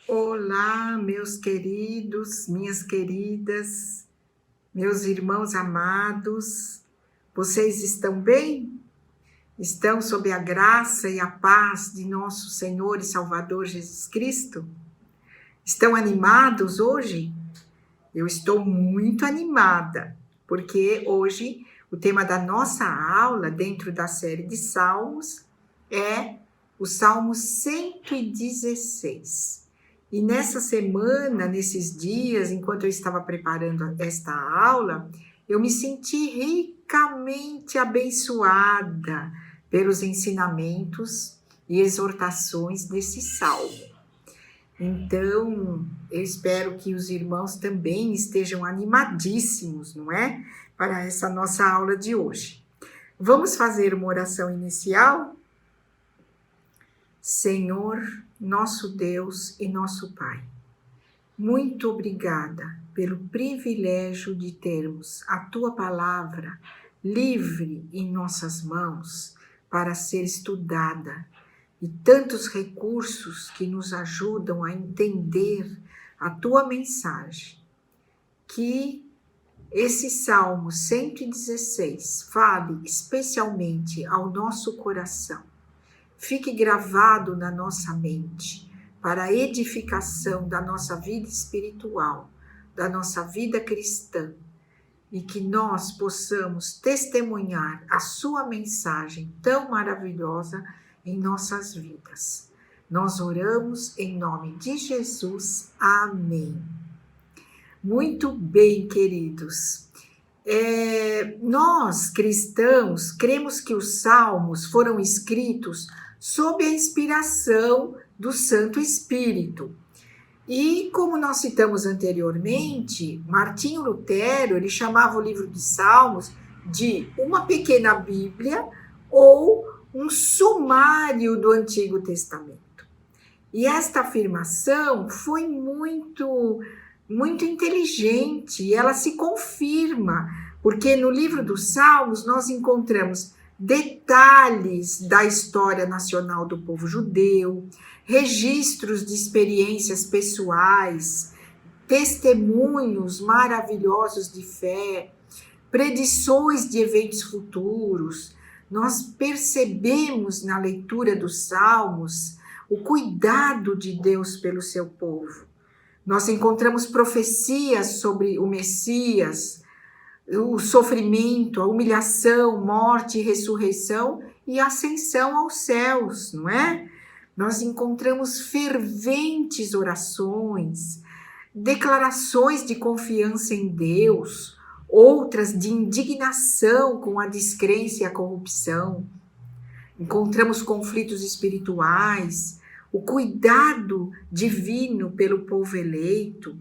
Olá, meus queridos, minhas queridas, meus irmãos amados, vocês estão bem? Estão sob a graça e a paz de nosso Senhor e Salvador Jesus Cristo? Estão animados hoje? Eu estou muito animada, porque hoje o tema da nossa aula, dentro da série de Salmos, é o Salmo 116. E nessa semana, nesses dias, enquanto eu estava preparando esta aula, eu me senti ricamente abençoada pelos ensinamentos e exortações desse salmo. Então, eu espero que os irmãos também estejam animadíssimos, não é? Para essa nossa aula de hoje. Vamos fazer uma oração inicial? Senhor, nosso Deus e nosso Pai, muito obrigada pelo privilégio de termos a Tua Palavra livre em nossas mãos para ser estudada e tantos recursos que nos ajudam a entender a Tua mensagem. Que esse Salmo 116 fale especialmente ao nosso coração. Fique gravado na nossa mente, para a edificação da nossa vida espiritual, da nossa vida cristã, e que nós possamos testemunhar a sua mensagem tão maravilhosa em nossas vidas. Nós oramos em nome de Jesus. Amém. Muito bem, queridos. Nós, cristãos, cremos que os salmos foram escritos sob a inspiração do Santo Espírito. E, como nós citamos anteriormente, Martinho Lutero, ele chamava o livro de Salmos de uma pequena Bíblia ou um sumário do Antigo Testamento. E esta afirmação foi muito inteligente, e ela se confirma, porque no livro dos Salmos nós encontramos detalhes da história nacional do povo judeu, registros de experiências pessoais, testemunhos maravilhosos de fé, predições de eventos futuros. Nós percebemos na leitura dos Salmos o cuidado de Deus pelo seu povo. Nós encontramos profecias sobre o Messias, o sofrimento, a humilhação, morte e ressurreição e ascensão aos céus, não é? Nós encontramos ferventes orações, declarações de confiança em Deus, outras de indignação com a descrença e a corrupção. Encontramos conflitos espirituais, o cuidado divino pelo povo eleito,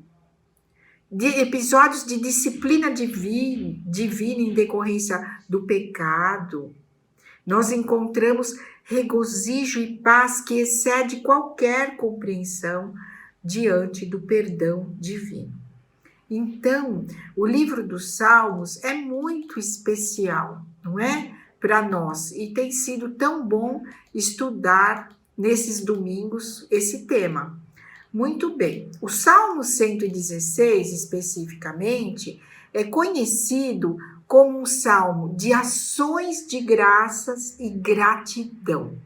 de episódios de disciplina divina em decorrência do pecado. Nós encontramos regozijo e paz que excede qualquer compreensão diante do perdão divino. Então, o livro dos Salmos é muito especial, não é? Para nós, e tem sido tão bom estudar nesses domingos esse tema. Muito bem, o Salmo 116, especificamente, é conhecido como um salmo de ações de graças e gratidão.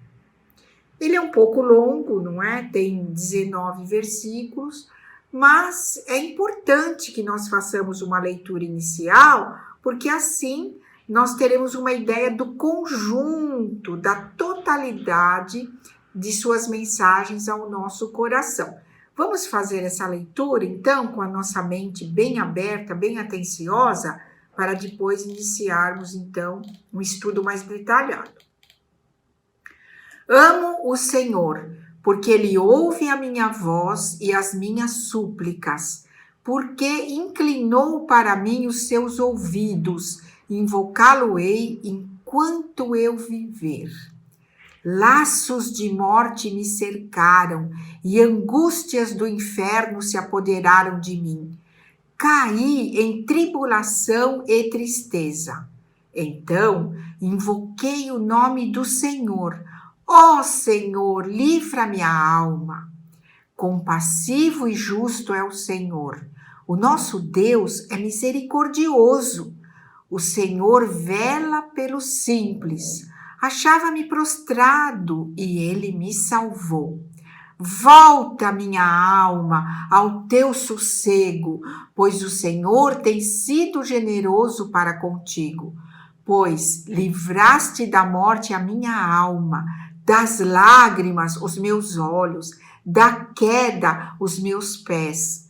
Ele é um pouco longo, não é? Tem 19 versículos, mas é importante que nós façamos uma leitura inicial, porque assim nós teremos uma ideia do conjunto, da totalidade de suas mensagens ao nosso coração. Vamos fazer essa leitura, então, com a nossa mente bem aberta, bem atenciosa, para depois iniciarmos, então, um estudo mais detalhado. Amo o Senhor, porque Ele ouve a minha voz e as minhas súplicas, porque inclinou para mim os seus ouvidos, invocá-lo-ei enquanto eu viver. Laços de morte me cercaram e angústias do inferno se apoderaram de mim. Caí em tribulação e tristeza. Então invoquei o nome do Senhor. Ó Senhor, livra minha alma. Compassivo e justo é o Senhor. O nosso Deus é misericordioso. O Senhor vela pelos simples. Achava-me prostrado e ele me salvou. Volta, minha alma, ao teu sossego, pois o Senhor tem sido generoso para contigo. Pois livraste da morte a minha alma, das lágrimas os meus olhos, da queda os meus pés.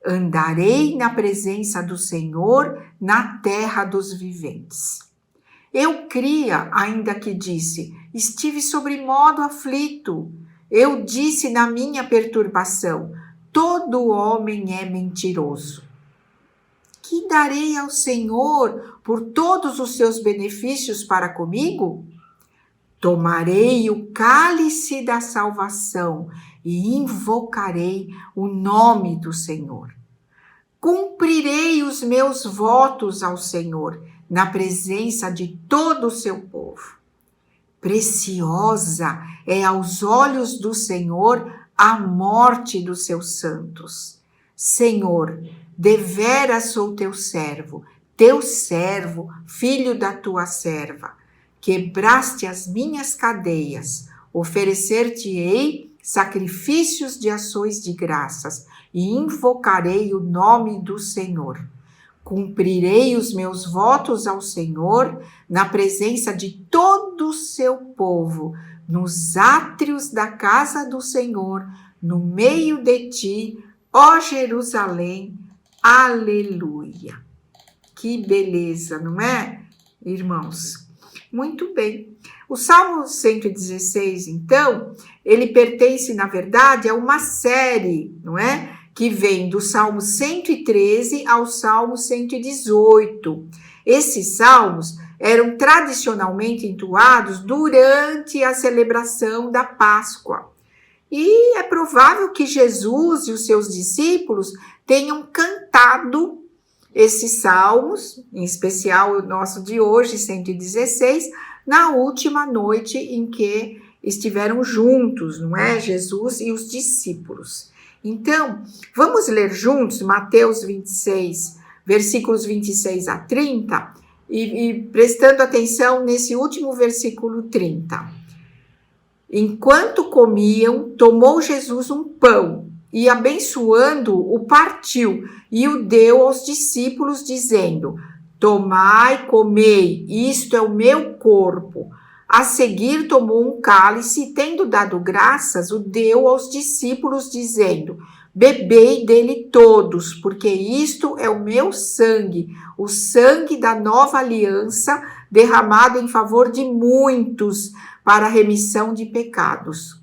Andarei na presença do Senhor na terra dos viventes. Eu cria, ainda que disse, estive sobremodo aflito. Eu disse na minha perturbação, todo homem é mentiroso. Que darei ao Senhor por todos os seus benefícios para comigo? Tomarei o cálice da salvação e invocarei o nome do Senhor. Cumprirei os meus votos ao Senhor na presença de todo o seu povo. Preciosa é aos olhos do Senhor a morte dos seus santos. Senhor, deveras sou teu servo, filho da tua serva. Quebraste as minhas cadeias, oferecer-te-ei sacrifícios de ações de graças e invocarei o nome do Senhor. Cumprirei os meus votos ao Senhor na presença de todo o seu povo, nos átrios da casa do Senhor, no meio de ti, ó Jerusalém. Aleluia. Que beleza, não é, irmãos? Muito bem. O Salmo 116, então, ele pertence, na verdade, a uma série, não é? Que vem do Salmo 113 ao Salmo 118. Esses salmos eram tradicionalmente entoados durante a celebração da Páscoa. E é provável que Jesus e os seus discípulos tenham cantado esses salmos, em especial o nosso de hoje, 116, na última noite em que estiveram juntos, não é? Jesus e os discípulos. Então, vamos ler juntos Mateus 26, versículos 26 a 30, e prestando atenção nesse último versículo 30. Enquanto comiam, tomou Jesus um pão e, abençoando-o, partiu e o deu aos discípulos, dizendo: tomai, comei, isto é o meu corpo. A seguir tomou um cálice e, tendo dado graças, o deu aos discípulos, dizendo: bebei dele todos, porque isto é o meu sangue, o sangue da nova aliança, derramado em favor de muitos, para a remissão de pecados.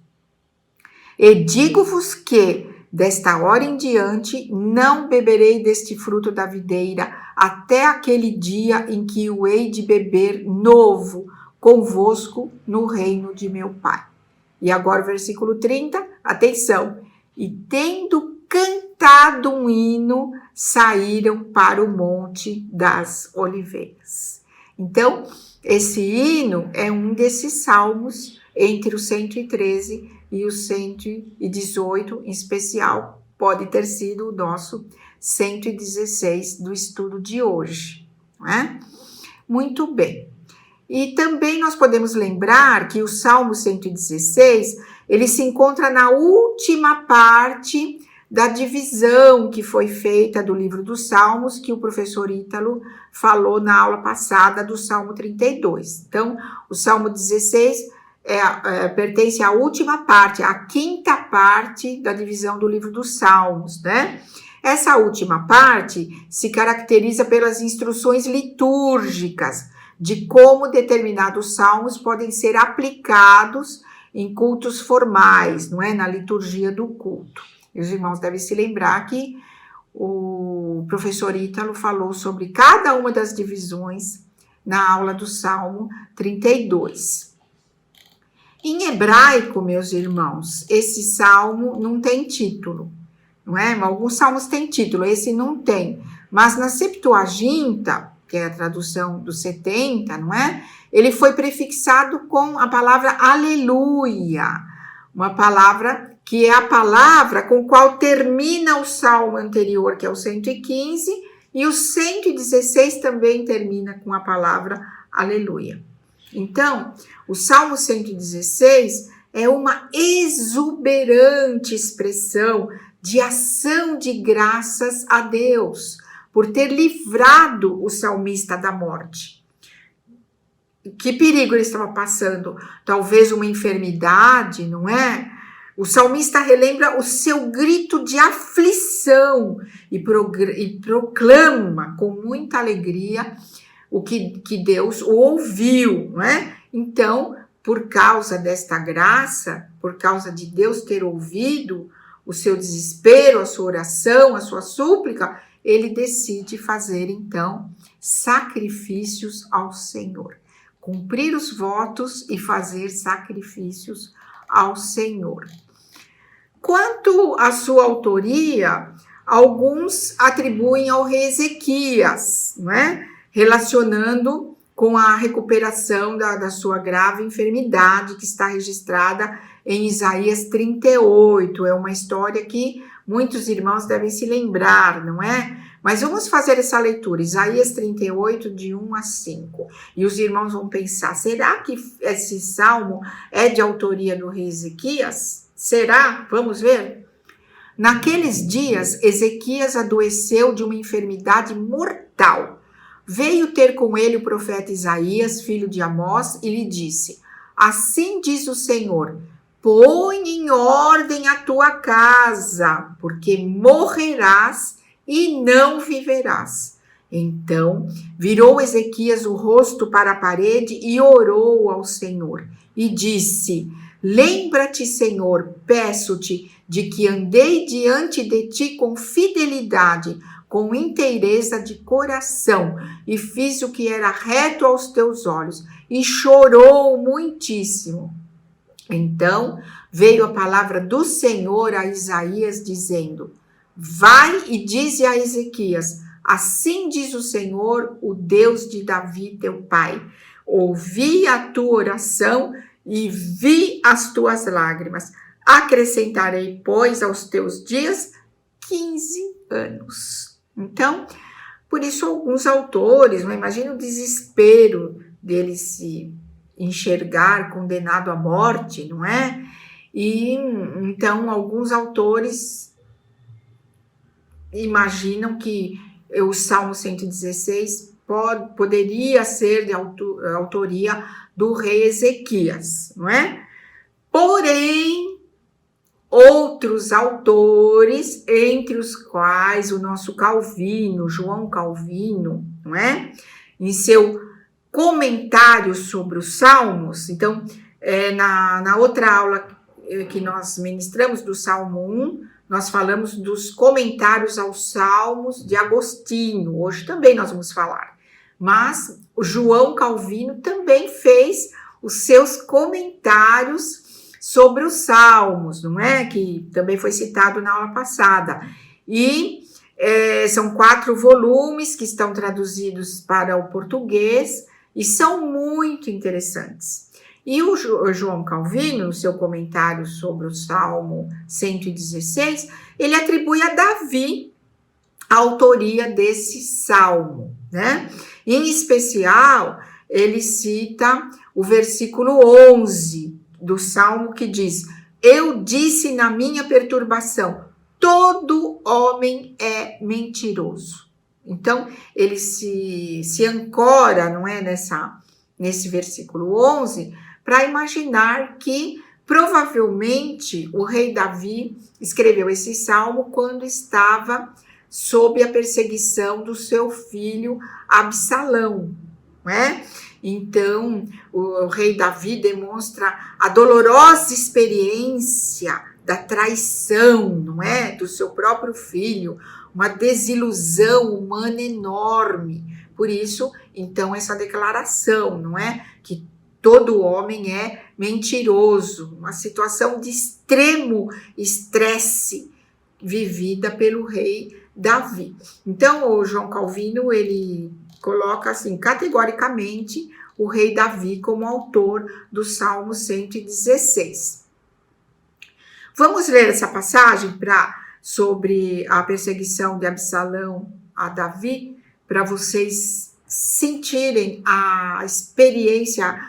E digo-vos que, desta hora em diante, não beberei deste fruto da videira, até aquele dia em que o hei de beber novo convosco no reino de meu Pai. E agora o versículo 30, atenção. E tendo cantado um hino, saíram para o Monte das Oliveiras. Então, esse hino é um desses salmos entre o 113 e o 118, em especial, pode ter sido o nosso 116 do estudo de hoje, não é? Muito bem. E também nós podemos lembrar que o Salmo 116, ele se encontra na última parte da divisão que foi feita do livro dos Salmos, que o professor Ítalo falou na aula passada do Salmo 32. Então, o Salmo 16 pertence à última parte, à quinta parte da divisão do livro dos Salmos, né? Essa última parte se caracteriza pelas instruções litúrgicas de como determinados salmos podem ser aplicados em cultos formais, não é? Na liturgia do culto. E os irmãos devem se lembrar que o professor Ítalo falou sobre cada uma das divisões na aula do Salmo 32. Em hebraico, meus irmãos, esse salmo não tem título, não é? Alguns salmos têm título, esse não tem. Mas na Septuaginta, que é a tradução dos 70, não é? Ele foi prefixado com a palavra aleluia, uma palavra que é a palavra com qual termina o salmo anterior, que é o 115, e o 116 também termina com a palavra aleluia. Então, o Salmo 116 é uma exuberante expressão de ação de graças a Deus por ter livrado o salmista da morte. Que perigo ele estava passando? Talvez uma enfermidade, não é? O salmista relembra o seu grito de aflição e proclama com muita alegria o que Deus o ouviu, não é? Então, por causa desta graça, por causa de Deus ter ouvido o seu desespero, a sua oração, a sua súplica, ele decide fazer, então, sacrifícios ao Senhor. Cumprir os votos e fazer sacrifícios ao Senhor. Quanto à sua autoria, alguns atribuem ao rei Ezequias, não é? Relacionando com a recuperação da sua grave enfermidade, que está registrada em Isaías 38. É uma história que muitos irmãos devem se lembrar, não é? Mas vamos fazer essa leitura, Isaías 38, de 1 a 5. E os irmãos vão pensar, será que esse salmo é de autoria do rei Ezequias? Será? Vamos ver? Naqueles dias, Ezequias adoeceu de uma enfermidade mortal. Veio ter com ele o profeta Isaías, filho de Amós, e lhe disse: assim diz o Senhor, põe em ordem a tua casa, porque morrerás e não viverás. Então virou Ezequias o rosto para a parede e orou ao Senhor, e disse: lembra-te, Senhor, peço-te, de que andei diante de ti com fidelidade, com inteireza de coração, e fiz o que era reto aos teus olhos, e chorou muitíssimo. Então veio a palavra do Senhor a Isaías, dizendo: vai e dize a Ezequias, assim diz o Senhor, o Deus de Davi, teu pai, ouvi a tua oração e vi as tuas lágrimas. Acrescentarei, pois, aos teus dias 15 anos. Então, por isso alguns autores, não imagina o desespero dele se enxergar condenado à morte, não é? E então alguns autores imaginam que o Salmo 116 poderia ser de autoria do rei Ezequias, não é? Porém, outros autores, entre os quais o nosso Calvino, João Calvino, não é? Em seu comentário sobre os Salmos, então, na outra aula que nós ministramos do Salmo 1, nós falamos dos comentários aos Salmos de Agostinho, hoje também nós vamos falar. Mas o João Calvino também fez os seus comentários sobre os Salmos, não é? Que também foi citado na aula passada. E são 4 volumes que estão traduzidos para o português e são muito interessantes. E o João Calvino, no seu comentário sobre o Salmo 116, ele atribui a Davi a autoria desse salmo, né? Em especial, ele cita o versículo 11 do Salmo que diz: eu disse na minha perturbação, todo homem é mentiroso. Então, ele se ancora, não é, nesse versículo 11, para imaginar que provavelmente o rei Davi escreveu esse salmo quando estava sob a perseguição do seu filho Absalão, não é? Então, o rei Davi demonstra a dolorosa experiência da traição, não é? Do seu próprio filho, uma desilusão humana enorme. Por isso, então, essa declaração, não é? Que todo homem é mentiroso, uma situação de extremo estresse vivida pelo rei Davi. Então, o João Calvino, ele coloca assim, categoricamente, o rei Davi como autor do Salmo 116. Vamos ler essa passagem sobre a perseguição de Absalão a Davi, para vocês sentirem a experiência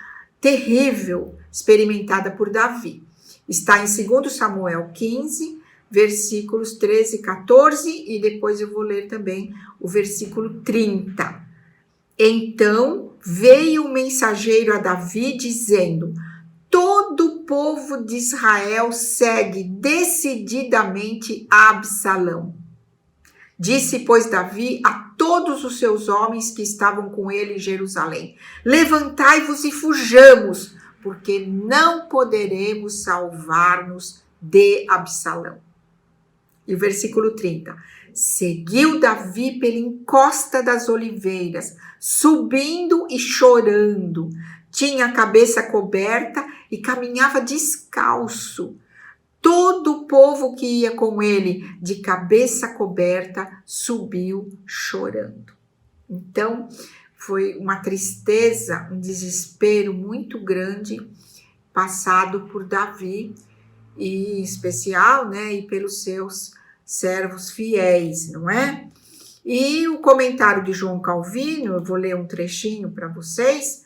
terrível experimentada por Davi. Está em 2 Samuel 15, versículos 13 e 14, e depois eu vou ler também o versículo 30. Então veio o mensageiro a Davi dizendo: todo o povo de Israel segue decididamente Absalão. Disse, pois, Davi a todos os seus homens que estavam com ele em Jerusalém: levantai-vos e fujamos, porque não poderemos salvar-nos de Absalão. E o versículo 30. Seguiu Davi pela encosta das oliveiras, subindo e chorando. Tinha a cabeça coberta e caminhava descalço. Todo o povo que ia com ele, de cabeça coberta, subiu chorando. Então, foi uma tristeza, um desespero muito grande passado por Davi, e em especial, né, e pelos seus servos fiéis, não é? E o comentário de João Calvino, eu vou ler um trechinho para vocês,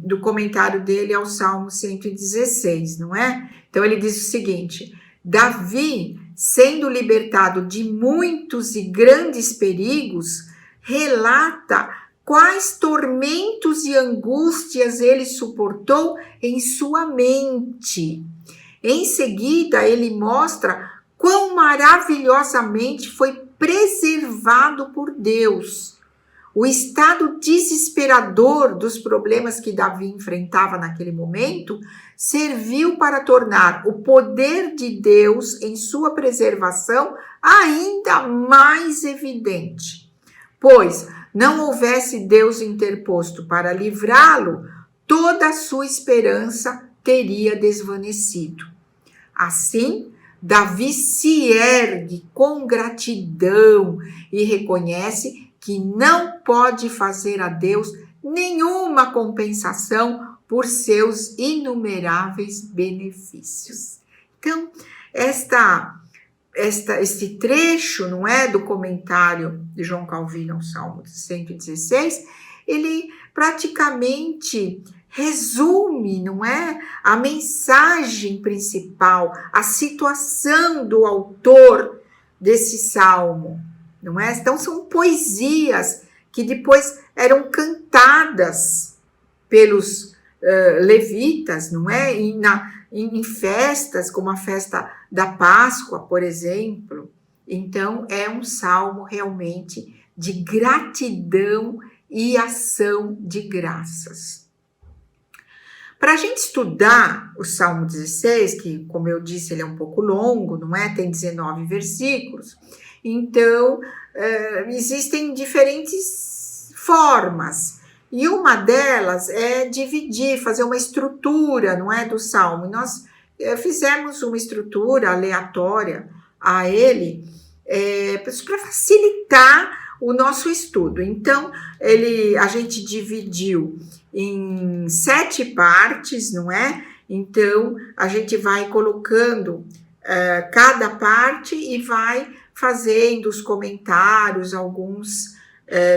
do comentário dele ao Salmo 116, não é? Então ele diz o seguinte: Davi, sendo libertado de muitos e grandes perigos, relata quais tormentos e angústias ele suportou em sua mente. Em seguida, ele mostra quão maravilhosamente foi preservado por Deus. O estado desesperador dos problemas que Davi enfrentava naquele momento serviu para tornar o poder de Deus em sua preservação ainda mais evidente. Pois não houvesse Deus interposto para livrá-lo, toda a sua esperança teria desvanecido. Assim, Davi se ergue com gratidão e reconhece que não pode fazer a Deus nenhuma compensação por seus inumeráveis benefícios. Então, este trecho, não é, do comentário de João Calvino ao Salmo 116, ele praticamente resume, não é, a mensagem principal, a situação do autor desse salmo, não é? Então são poesias que depois eram cantadas pelos levitas, não é? Em festas, como a festa da Páscoa, por exemplo. Então, é um salmo realmente de gratidão e ação de graças. Para a gente estudar o Salmo 16, que, como eu disse, ele é um pouco longo, não é? Tem 19 versículos. Então, existem diferentes formas. E uma delas é dividir, fazer uma estrutura, não é, do Salmo. Nós fizemos uma estrutura aleatória a ele para facilitar o nosso estudo. Então, a gente dividiu em 7 partes, não é? Então, a gente vai colocando cada parte e vai fazendo os comentários, alguns.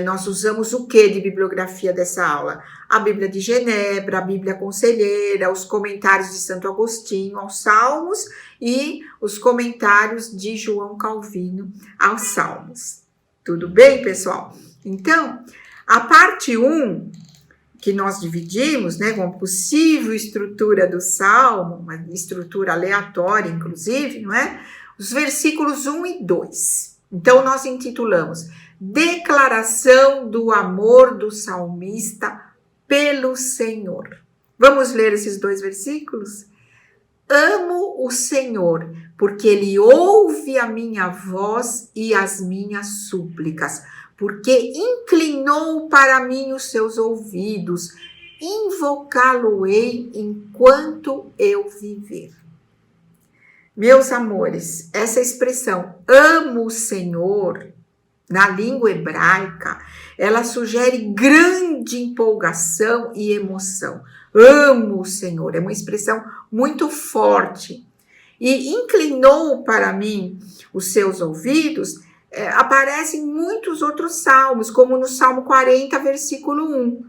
Nós usamos o que de bibliografia dessa aula? A Bíblia de Genebra, a Bíblia Conselheira, os comentários de Santo Agostinho aos Salmos e os comentários de João Calvino aos Salmos. Tudo bem, pessoal? Então, a parte 1, que nós dividimos, né, com a possível estrutura do Salmo, uma estrutura aleatória, inclusive, não é? Os versículos 1 e 2. Então, nós intitulamos Declaração do amor do salmista pelo Senhor. Vamos ler esses 2 versículos? Amo o Senhor, porque Ele ouve a minha voz e as minhas súplicas, porque inclinou para mim os seus ouvidos, invocá-lo-ei enquanto eu viver. Meus amores, essa expressão amo o Senhor, na língua hebraica, ela sugere grande empolgação e emoção. Amo o Senhor, é uma expressão muito forte. E inclinou para mim os seus ouvidos, aparecem muitos outros salmos, como no Salmo 40, versículo 1.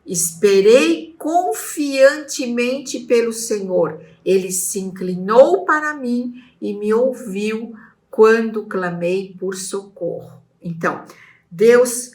Esperei confiantemente pelo Senhor. Ele se inclinou para mim e me ouviu quando clamei por socorro. Então, Deus,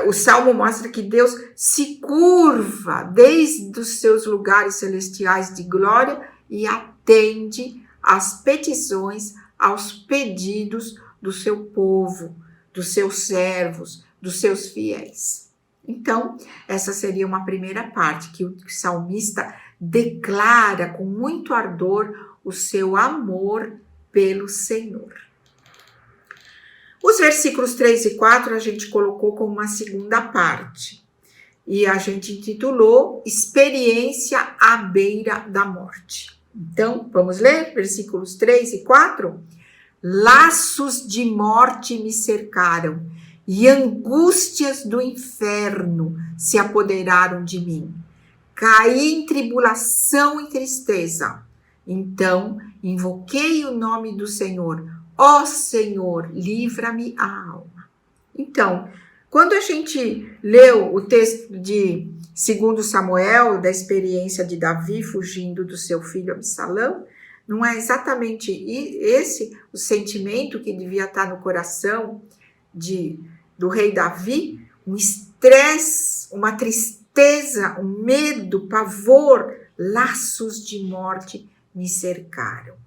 o Salmo mostra que Deus se curva desde os seus lugares celestiais de glória e atende às petições, aos pedidos do seu povo, dos seus servos, dos seus fiéis. Então, essa seria uma primeira parte, que o salmista declara com muito ardor o seu amor pelo Senhor. Os versículos 3 e 4 a gente colocou como uma segunda parte, e a gente intitulou Experiência à beira da morte. Então, vamos ler versículos 3 e 4? Laços de morte me cercaram, e angústias do inferno se apoderaram de mim. Caí em tribulação e tristeza. Então, invoquei o nome do Senhor. Ó Senhor, livra-me a alma. Então, quando a gente leu o texto de 2 Samuel, da experiência de Davi fugindo do seu filho Absalão, não é exatamente esse o sentimento que devia estar no coração do rei Davi? Um estresse, uma tristeza, um medo, pavor, laços de morte me cercaram.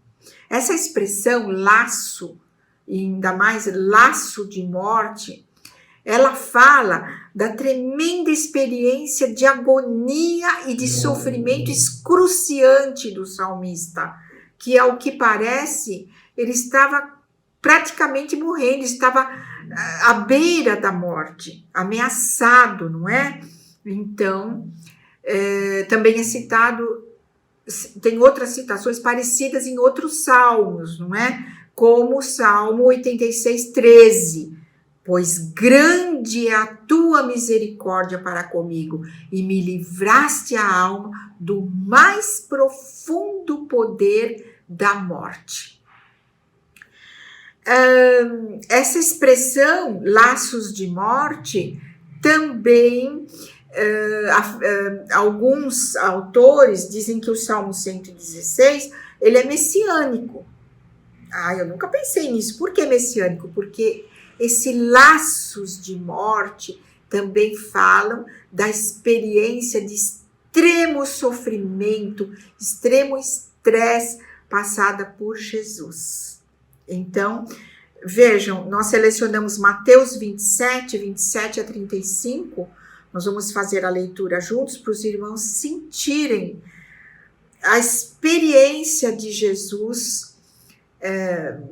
Essa expressão laço, e ainda mais laço de morte, ela fala da tremenda experiência de agonia e de sofrimento excruciante do salmista, que ao que parece, ele estava praticamente morrendo, estava à beira da morte, ameaçado, não é? Então, também é citado, tem outras citações parecidas em outros salmos, não é? Como o Salmo 86, 13. Pois grande é a tua misericórdia para comigo, e me livraste a alma do mais profundo poder da morte. Essa expressão, laços de morte, também alguns autores dizem que o Salmo 116, ele é messiânico. Eu nunca pensei nisso. Por que messiânico? Porque esse laços de morte também falam da experiência de extremo sofrimento, extremo estresse passada por Jesus. Então, vejam, nós selecionamos Mateus 27 a 35, nós vamos fazer a leitura juntos para os irmãos sentirem a experiência de Jesus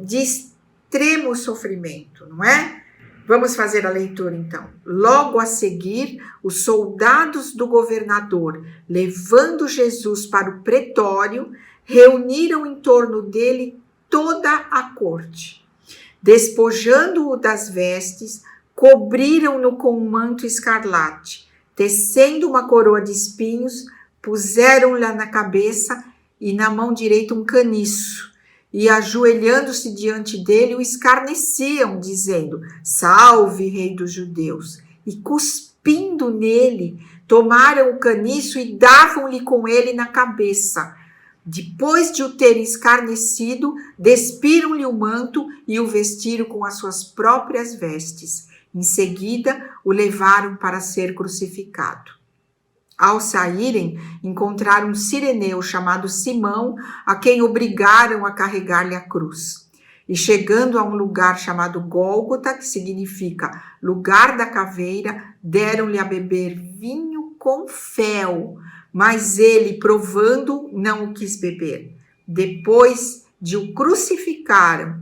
de extremo sofrimento, não é? Vamos fazer a leitura então. Logo a seguir, os soldados do governador, levando Jesus para o pretório, reuniram em torno dele toda a corte. Despojando-o das vestes, cobriram-no com um manto escarlate, tecendo uma coroa de espinhos, puseram-lhe na cabeça e na mão direita um caniço, e ajoelhando-se diante dele, o escarneciam, dizendo: Salve, rei dos judeus! E cuspindo nele, tomaram o caniço e davam-lhe com ele na cabeça. Depois de o terem escarnecido, despiram-lhe o manto e o vestiram com as suas próprias vestes. Em seguida, o levaram para ser crucificado. Ao saírem, encontraram um sireneu chamado Simão, a quem obrigaram a carregar-lhe a cruz. E chegando a um lugar chamado Gólgota, que significa lugar da caveira, deram-lhe a beber vinho com fel, mas ele, provando, não o quis beber. Depois de o crucificarem,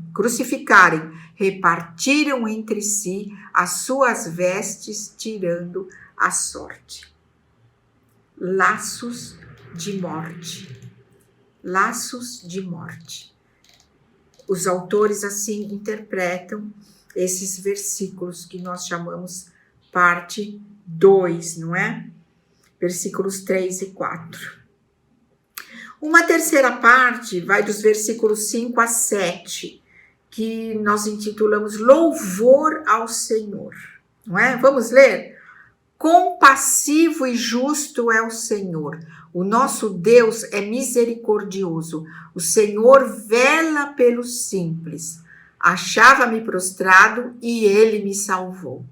repartiram entre si as suas vestes, tirando a sorte. laços de morte. Laços de morte. Os autores assim interpretam esses versículos que nós chamamos parte 2, não é? Versículos 3 e 4. Uma terceira parte vai dos versículos 5 a 7, que nós intitulamos Louvor ao Senhor, não é? Vamos ler? Compassivo e justo é o Senhor. O nosso Deus é misericordioso. O Senhor vela pelos simples. Achava-me prostrado e ele me salvou.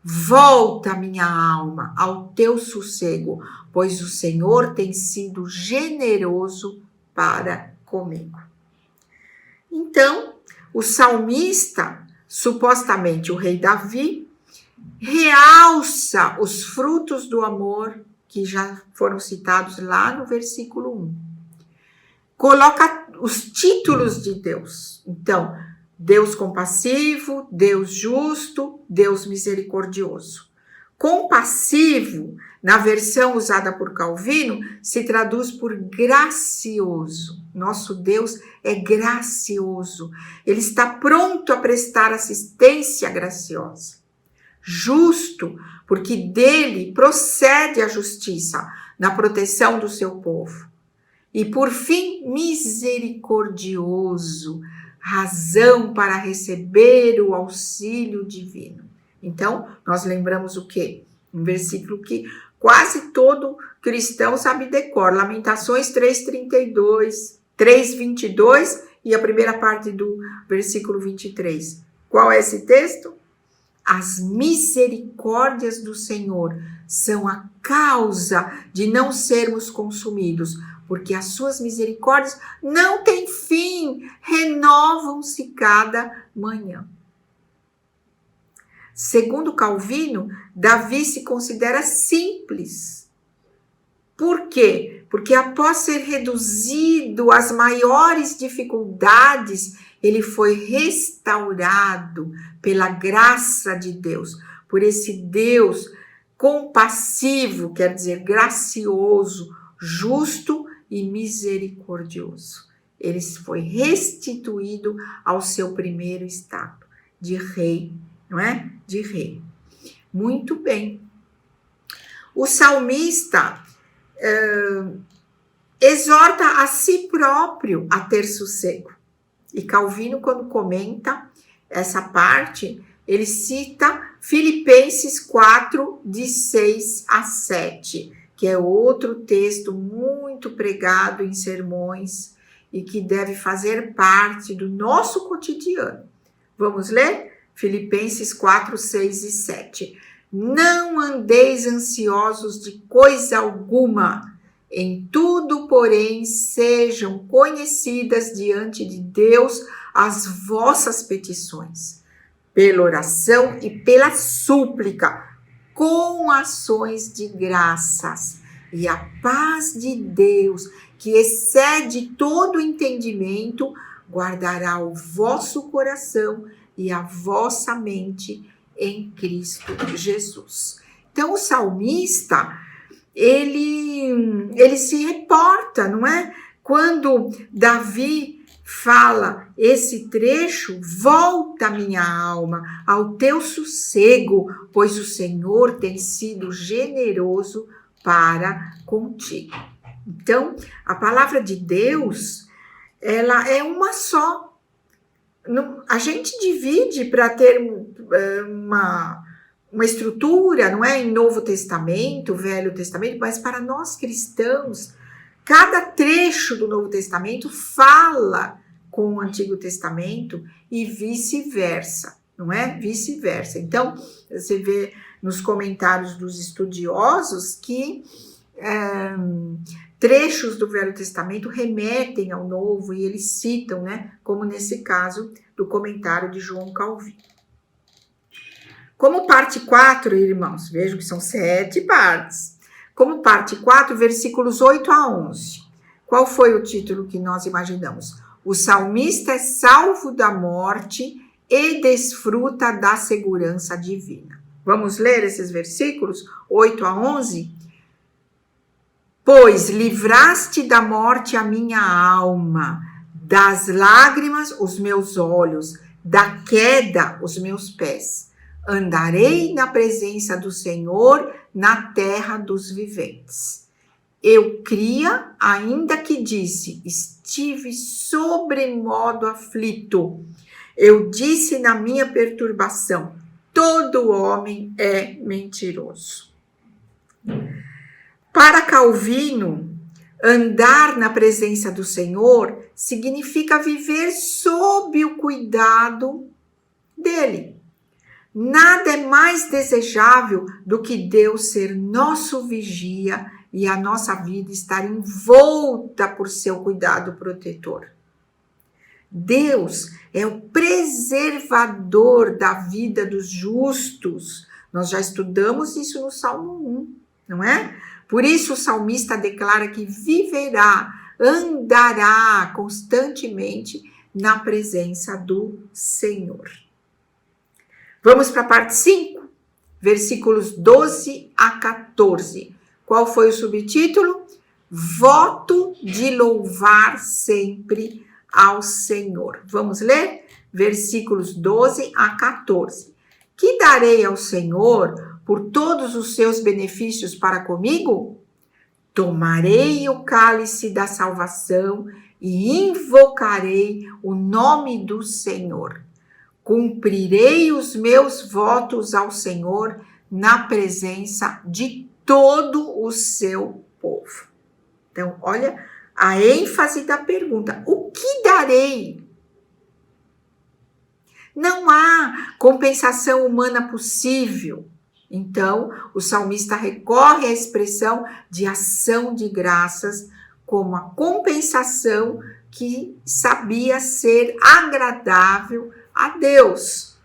Volta, minha alma, ao teu sossego, pois o Senhor tem sido generoso para comigo. Então, o salmista, supostamente o rei Davi, realça os frutos do amor que já foram citados lá no versículo 1. Coloca os títulos de Deus. Então, Deus compassivo, Deus justo, Deus misericordioso. Compassivo, na versão usada por Calvino, se traduz por gracioso. Nosso Deus é gracioso. Ele está pronto a prestar assistência graciosa. Justo, porque dele procede a justiça na proteção do seu povo. E por fim, misericordioso, razão para receber o auxílio divino. Então, nós lembramos o quê? Um versículo que quase todo cristão sabe decor. Lamentações 3:32, 3:22 e a primeira parte do versículo 23. Qual é esse texto? As misericórdias do Senhor são a causa de não sermos consumidos, porque as suas misericórdias não têm fim, renovam-se cada manhã. Segundo Calvino, Davi se considera simples. Por quê? Porque após ser reduzido às maiores dificuldades, ele foi restaurado pela graça de Deus, por esse Deus compassivo, quer dizer, gracioso, justo e misericordioso. Ele foi restituído ao seu primeiro estado de rei, não é? De rei. Muito bem. O salmista exorta a si próprio a ter sossego. E Calvino, quando comenta essa parte, ele cita Filipenses 4, de 6 a 7, que é outro texto muito pregado em sermões e que deve fazer parte do nosso cotidiano. Vamos ler? Filipenses 4, 6 e 7. Não andeis ansiosos de coisa alguma, em tudo, porém, sejam conhecidas diante de Deus as vossas petições, pela oração e pela súplica, com ações de graças. E a paz de Deus, que excede todo entendimento, guardará o vosso coração e a vossa mente em Cristo Jesus. Então, o salmista, ele se reporta, não é? Quando Davi fala esse trecho, volta minha alma ao teu sossego, pois o Senhor tem sido generoso para contigo. Então, a palavra de Deus, ela é uma só. A gente divide para ter uma estrutura, não é? Em Novo Testamento, Velho Testamento, mas para nós cristãos, cada trecho do Novo Testamento fala com o Antigo Testamento e vice-versa, não é? Vice-versa. Então, você vê nos comentários dos estudiosos que trechos do Velho Testamento remetem ao Novo e eles citam, né? Como nesse caso do comentário de João Calvino. Como parte 4, irmãos, vejam que são 7 partes. Como parte 4, versículos 8 a 11. Qual foi o título que nós imaginamos? O salmista é salvo da morte e desfruta da segurança divina. Vamos ler esses versículos 8 a 11? Pois livraste da morte a minha alma, das lágrimas os meus olhos, da queda os meus pés. Andarei na presença do Senhor na terra dos viventes. Eu cria, ainda que disse, estive sobremodo aflito. Eu disse na minha perturbação, todo homem é mentiroso. Para Calvino, andar na presença do Senhor significa viver sob o cuidado dele. Nada é mais desejável do que Deus ser nosso vigia e a nossa vida estar envolta por seu cuidado protetor. Deus é o preservador da vida dos justos. Nós já estudamos isso no Salmo 1, não é? Por isso o salmista declara que viverá, andará constantemente na presença do Senhor. Vamos para a parte 5, versículos 12 a 14. Qual foi o subtítulo? Voto de louvar sempre ao Senhor. Vamos ler? Versículos 12 a 14. Que darei ao Senhor por todos os seus benefícios para comigo? Tomarei o cálice da salvação e invocarei o nome do Senhor. Cumprirei os meus votos ao Senhor na presença de todo o seu povo. Então, olha a ênfase da pergunta. O que darei? Não há compensação humana possível. Então, o salmista recorre à expressão de ação de graças como a compensação que sabia ser agradável a Deus.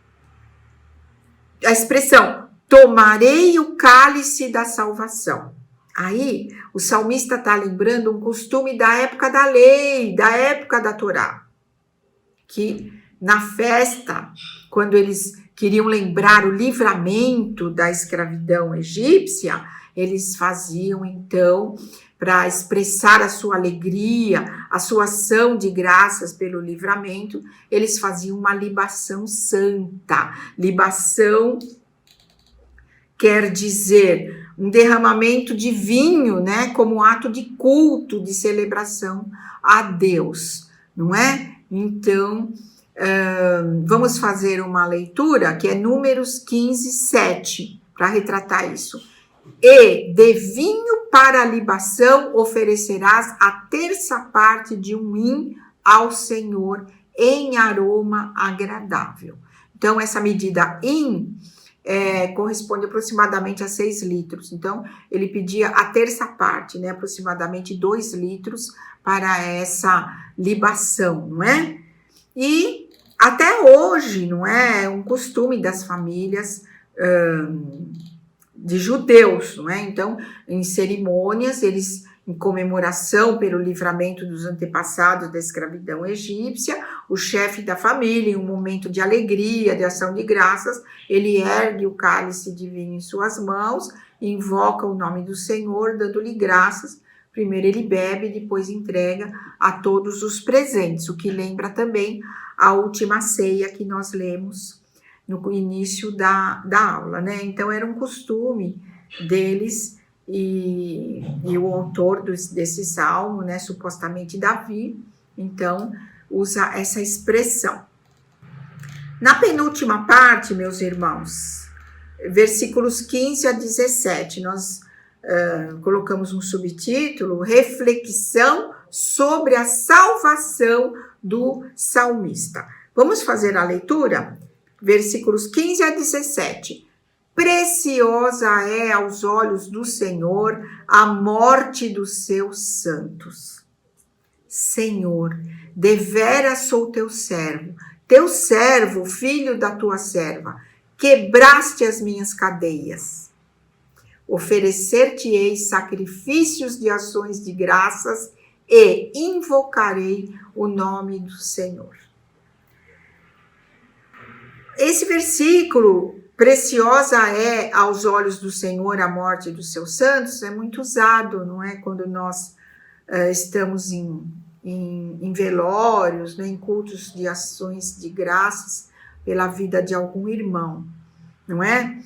A expressão, tomarei o cálice da salvação. Aí, o salmista está lembrando um costume da época da lei, da época da Torá, que na festa, quando eles queriam lembrar o livramento da escravidão egípcia, eles faziam então, para expressar a sua alegria, a sua ação de graças pelo livramento, eles faziam uma libação santa. Libação quer dizer um derramamento de vinho, né, como ato de culto, de celebração a Deus, não é? Então, vamos fazer uma leitura que é Números 15, 7, para retratar isso. E de vinho para a libação oferecerás a terça parte de um hin ao Senhor em aroma agradável. Então, essa medida hin corresponde aproximadamente a 6 litros. Então, ele pedia a terça parte, né, aproximadamente 2 litros para essa libação, não é? E até hoje, não é um costume das famílias de judeus, não é? Então, em cerimônias, eles, em comemoração pelo livramento dos antepassados da escravidão egípcia, o chefe da família, em um momento de alegria, de ação de graças, ele ergue o cálice de vinho em suas mãos, invoca o nome do Senhor, dando-lhe graças. Primeiro ele bebe, depois entrega a todos os presentes, o que lembra também a última ceia que nós lemos no início da aula, né? Então, era um costume deles, e o autor desse salmo, né, supostamente Davi, então, usa essa expressão. Na penúltima parte, meus irmãos, versículos 15 a 17, nós colocamos um subtítulo, reflexão sobre a salvação do salmista. Vamos fazer a leitura? Versículos 15 a 17. Preciosa é aos olhos do Senhor a morte dos seus santos. Senhor, deveras sou teu servo, filho da tua serva, quebraste as minhas cadeias. Oferecer-te-ei sacrifícios de ações de graças e invocarei o nome do Senhor. Esse versículo preciosa é aos olhos do Senhor a morte dos seus santos, é muito usado, não é? Quando nós estamos em velórios, né? Em cultos de ações de graças pela vida de algum irmão, não é?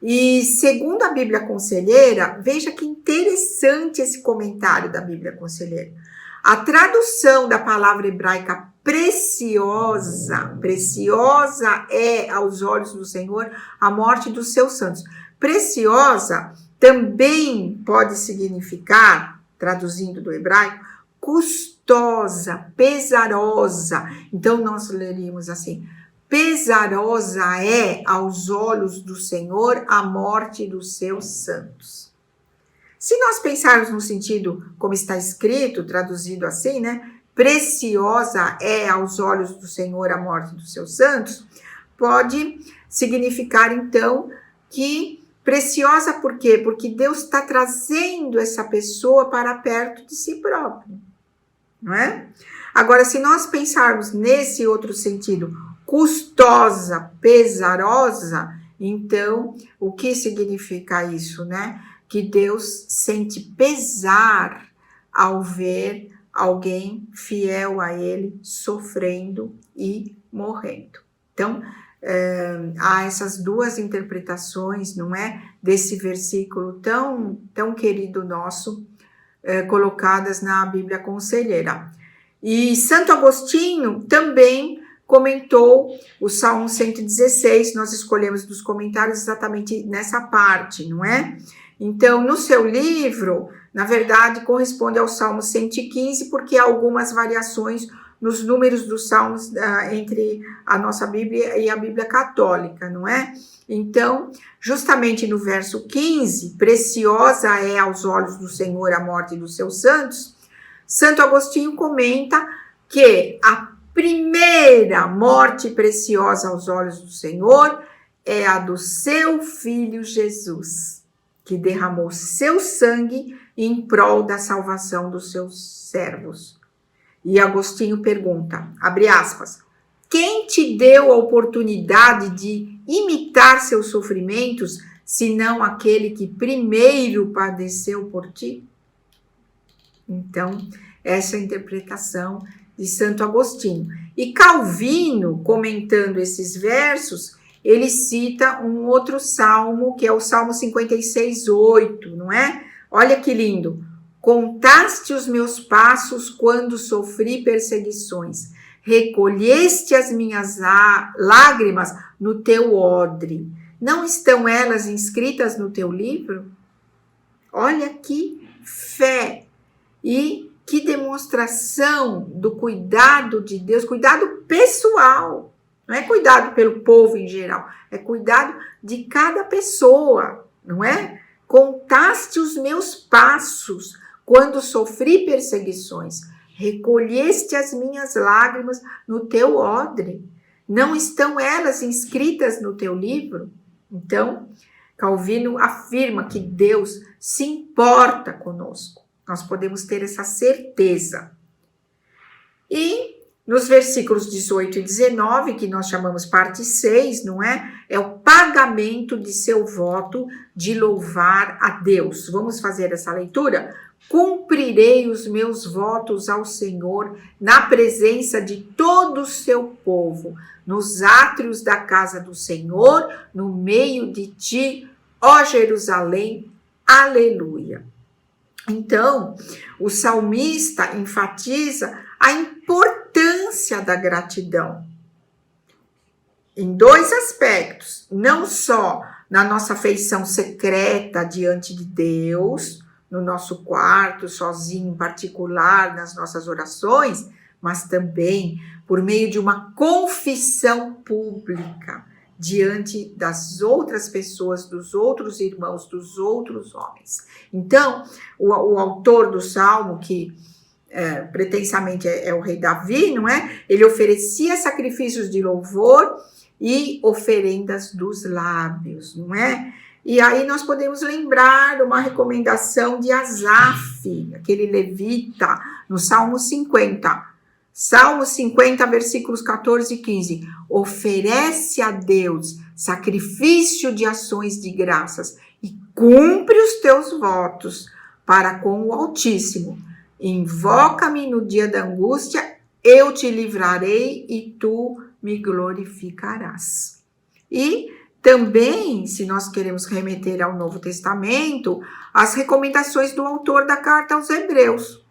E segundo a Bíblia Conselheira, veja que interessante esse comentário da Bíblia Conselheira. A tradução da palavra hebraica preciosa, preciosa é aos olhos do Senhor a morte dos seus santos. Preciosa também pode significar, traduzindo do hebraico, custosa, pesarosa. Então nós leríamos assim: pesarosa é aos olhos do Senhor a morte dos seus santos. Se nós pensarmos no sentido como está escrito, traduzido assim, né? Preciosa é aos olhos do Senhor a morte dos seus santos, pode significar então que preciosa por quê? Porque Deus está trazendo essa pessoa para perto de si próprio, não é? Agora, se nós pensarmos nesse outro sentido, custosa, pesarosa, então, o que significa isso, né? Que Deus sente pesar ao ver alguém fiel a Ele sofrendo e morrendo. Então, há essas duas interpretações, não é? Desse versículo tão querido nosso, colocadas na Bíblia Conselheira. E Santo Agostinho também comentou o Salmo 116, nós escolhemos dos comentários exatamente nessa parte, não é? Então, no seu livro, na verdade, corresponde ao Salmo 115, porque há algumas variações nos números dos salmos entre a nossa Bíblia e a Bíblia Católica, não é? Então, justamente no verso 15, preciosa é aos olhos do Senhor a morte dos seus santos, Santo Agostinho comenta que a primeira morte preciosa aos olhos do Senhor é a do seu Filho Jesus, que derramou seu sangue em prol da salvação dos seus servos. E Agostinho pergunta, abre aspas, quem te deu a oportunidade de imitar seus sofrimentos, senão aquele que primeiro padeceu por ti? Então, essa é a interpretação de Santo Agostinho. E Calvino, comentando esses versos, ele cita um outro salmo, que é o Salmo 56:8, não é? Olha que lindo. Contaste os meus passos quando sofri perseguições. Recolheste as minhas lágrimas no teu odre. Não estão elas inscritas no teu livro? Olha que fé e que demonstração do cuidado de Deus, cuidado pessoal. Não é cuidado pelo povo em geral, é cuidado de cada pessoa, não é? Contaste os meus passos quando sofri perseguições. Recolheste as minhas lágrimas no teu odre. Não estão elas inscritas no teu livro? Então, Calvino afirma que Deus se importa conosco. Nós podemos ter essa certeza. E nos versículos 18 e 19, que nós chamamos parte 6, não é? É o pagamento de seu voto de louvar a Deus. Vamos fazer essa leitura? Cumprirei os meus votos ao Senhor na presença de todo o seu povo, nos átrios da casa do Senhor, no meio de ti, ó Jerusalém. Aleluia. Então, o salmista enfatiza a importância da gratidão em dois aspectos, não só na nossa afeição secreta diante de Deus, no nosso quarto, sozinho, em particular, nas nossas orações, mas também por meio de uma confissão pública diante das outras pessoas, dos outros irmãos, dos outros homens. Então, o autor do Salmo, que pretensamente é o rei Davi, não é? Ele oferecia sacrifícios de louvor e oferendas dos lábios, não é? E aí nós podemos lembrar uma recomendação de Asaf, aquele levita, no Salmo 50. Salmo 50, versículos 14 e 15. Oferece a Deus sacrifício de ações de graças e cumpre os teus votos para com o Altíssimo. Invoca-me no dia da angústia, eu te livrarei e tu me glorificarás. E também, se nós queremos remeter ao Novo Testamento, as recomendações do autor da carta aos Hebreus.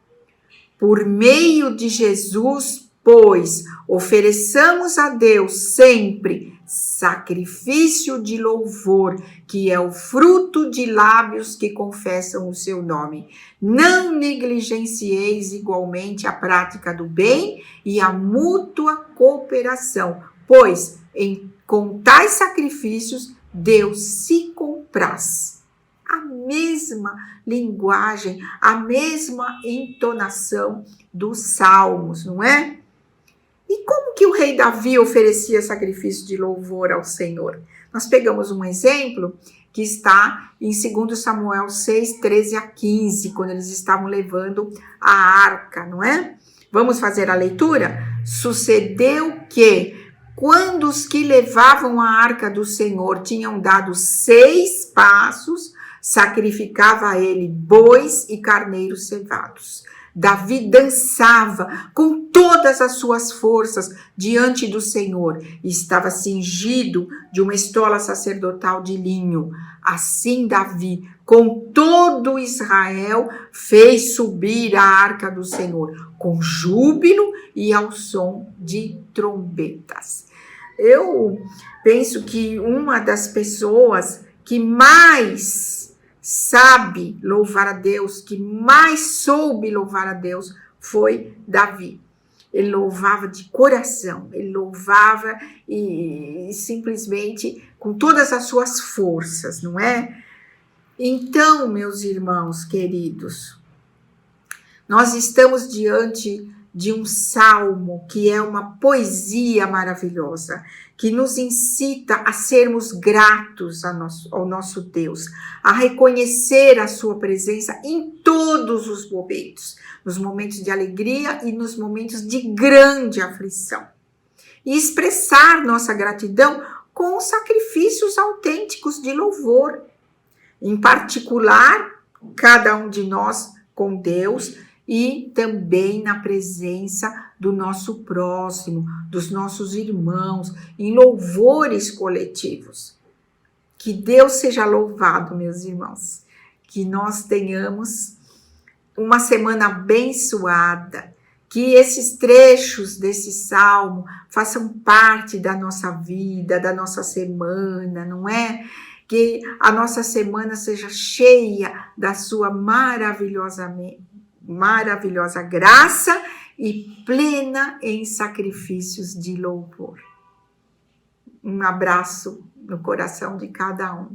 Por meio de Jesus, pois, ofereçamos a Deus sempre sacrifício de louvor, que é o fruto de lábios que confessam o seu nome. Não negligencieis igualmente a prática do bem e a mútua cooperação, pois com tais sacrifícios Deus se compraz. A mesma linguagem, a mesma entonação dos salmos, não é? E como que o rei Davi oferecia sacrifício de louvor ao Senhor? Nós pegamos um exemplo que está em 2 Samuel 6, 13 a 15, quando eles estavam levando a arca, não é? Vamos fazer a leitura? Sucedeu que, quando os que levavam a arca do Senhor tinham dado 6 passos, sacrificava a ele bois e carneiros cevados. Davi dançava com todas as suas forças diante do Senhor e estava cingido de uma estola sacerdotal de linho. Assim Davi, com todo Israel, fez subir a arca do Senhor com júbilo e ao som de trombetas. Eu penso que uma das pessoas que mais sabe louvar a Deus, que mais soube louvar a Deus, foi Davi. Ele louvava de coração, ele louvava e simplesmente com todas as suas forças, não é? Então, meus irmãos queridos, nós estamos diante de um salmo que é uma poesia maravilhosa, que nos incita a sermos gratos ao nosso Deus, a reconhecer a sua presença em todos os momentos, nos momentos de alegria e nos momentos de grande aflição. E expressar nossa gratidão com sacrifícios autênticos de louvor, em particular, cada um de nós com Deus, e também na presença do nosso próximo, dos nossos irmãos, em louvores coletivos. Que Deus seja louvado, meus irmãos. Que nós tenhamos uma semana abençoada. Que esses trechos desse salmo façam parte da nossa vida, da nossa semana, não é? Que a nossa semana seja cheia da sua maravilhosa graça e plena em sacrifícios de louvor. Um abraço no coração de cada um.